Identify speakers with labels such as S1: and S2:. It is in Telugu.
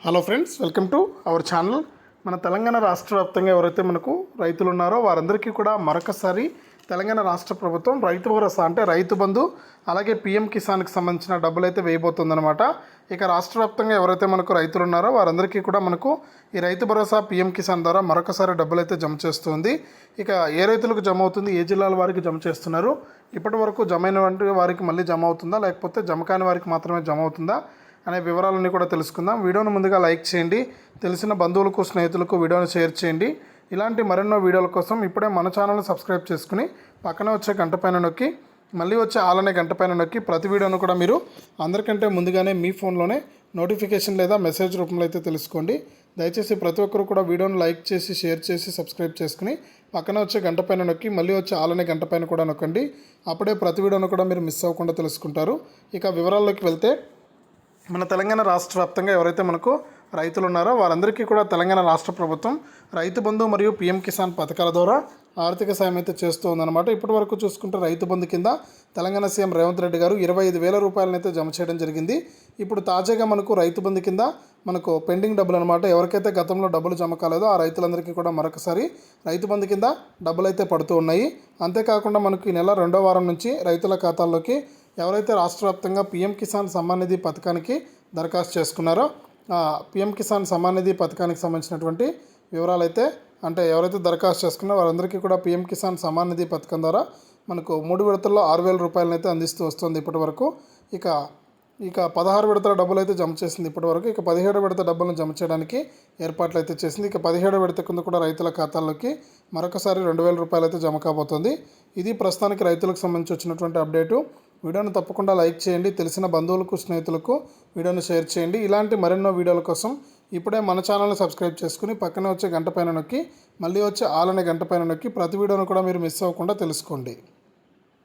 S1: Hello friends, welcome to our channel. మన తెలంగాణ రాష్ట్ర వ్యాప్తంగా ఎవరైతే మనకు రైతులు ఉన్నారో వారందరికీ కూడా మరొకసారి తెలంగాణ రాష్ట్ర ప్రభుత్వం రైతు భరోసా అంటే రైతు బంధు అలాగే పీఎం కిసాన్కి సంబంధించిన డబ్బులు అయితే వేయబోతుందన్నమాట. ఇక రాష్ట్ర వ్యాప్తంగా ఎవరైతే మనకు రైతులు ఉన్నారో వారందరికీ కూడా మనకు ఈ రైతు భరోసా పీఎం కిసాన్ ద్వారా మరొకసారి డబ్బులు అయితే జమ చేస్తుంది. ఇక ఏ రైతులకు జమ అవుతుంది, ఏ జిల్లాల వారికి జమ చేస్తున్నారు, ఇప్పటి వరకు జమ అయిన వారికి మళ్ళీ జమ అవుతుందా లేకపోతే జమ కాని వారికి మాత్రమే జమ అవుతుందా అనే వివరాలన్నీ కూడా తెలుసుకుందాం. వీడియోను ముందుగా లైక్ చేయండి, తెలిసిన బంధువులకు స్నేహితులకు వీడియోను షేర్ చేయండి. ఇలాంటి మరెన్నో వీడియోల కోసం ఇప్పుడే మన ఛానల్ని సబ్స్క్రైబ్ చేసుకుని పక్కన వచ్చే గంట పైన నొక్కి మళ్ళీ వచ్చే ఆలనే గంట పైన నొక్కి ప్రతి వీడియోను కూడా మీరు అందరికంటే ముందుగానే మీ ఫోన్లోనే నోటిఫికేషన్ లేదా మెసేజ్ రూపంలో అయితే తెలుసుకోండి. దయచేసి ప్రతి ఒక్కరు కూడా వీడియోను లైక్ చేసి షేర్ చేసి సబ్స్క్రైబ్ చేసుకుని పక్కన వచ్చే గంట పైన నొక్కి మళ్ళీ వచ్చే ఆలనే గంట పైన కూడా నొక్కండి. అప్పుడే ప్రతి వీడియోను కూడా మీరు మిస్ అవ్వకుండా తెలుసుకుంటారు. ఇక వివరాల్లోకి వెళ్తే మన తెలంగాణ రాష్ట్ర వ్యాప్తంగా ఎవరైతే మనకు రైతులు ఉన్నారో వారందరికీ కూడా తెలంగాణ రాష్ట్ర ప్రభుత్వం రైతు బంధు మరియు పీఎం కిసాన్ పథకాల ద్వారా ఆర్థిక సాయం అయితే చేస్తూ ఉందన్నమాట. ఇప్పటి వరకు చూసుకుంటే రైతు బంధు కింద తెలంగాణ సీఎం రేవంత్ రెడ్డి గారు 25,000 రూపాయలను అయితే జమ చేయడం జరిగింది. ఇప్పుడు తాజాగా మనకు రైతు బంధు కింద మనకు పెండింగ్ డబ్బులు అనమాట, ఎవరికైతే గతంలో డబ్బులు జమ కాలేదో ఆ రైతులందరికీ కూడా మరొకసారి రైతు బంధు కింద డబ్బులు అయితే పడుతూ ఉన్నాయి. అంతేకాకుండా మనకు ఈ నెల 2వ వారం నుంచి రైతుల ఖాతాల్లోకి ఎవరైతే రాష్ట్ర వ్యాప్తంగా పీఎం కిసాన్ సమ్మాన్ నిధి పథకానికి దరఖాస్తు చేసుకున్నారో పీఎం కిసాన్ సమ్మాన్ నిధి పథకానికి సంబంధించినటువంటి వివరాలు అయితే అంటే ఎవరైతే దరఖాస్తు చేసుకున్నారో వారందరికీ కూడా పీఎం కిసాన్ సమ్మాన్ నిధి పథకం ద్వారా మనకు 3 విడతల్లో 6,000 రూపాయలను అయితే అందిస్తూ వస్తుంది ఇప్పటి వరకు. ఇక 16 విడతల డబ్బులు అయితే జమ చేసింది ఇప్పటి వరకు. ఇక 17 విడత డబ్బులను జమ చేయడానికి ఏర్పాట్లు అయితే చేసింది. ఇక 17 విడత కింద కూడా రైతుల ఖాతాల్లోకి మరొకసారి 2,000 రూపాయలు అయితే జమ కాబోతుంది. ఇది ప్రస్తుతానికి రైతులకు సంబంధించి వచ్చినటువంటి అప్డేటు. వీడియోను తప్పకుండా లైక్ చేయండి, తెలిసిన బంధువులకు స్నేహితులకు వీడియోను షేర్ చేయండి. ఇలాంటి మరెన్నో వీడియోల కోసం ఇప్పుడే మన ఛానల్ని సబ్స్క్రైబ్ చేసుకుని పక్కన వచ్చే గంట పైన నొక్కి మళ్ళీ వచ్చే ఆలనే గంట పైన నొక్కి ప్రతి వీడియోను కూడా మీరు మిస్ అవ్వకుండా తెలుసుకోండి.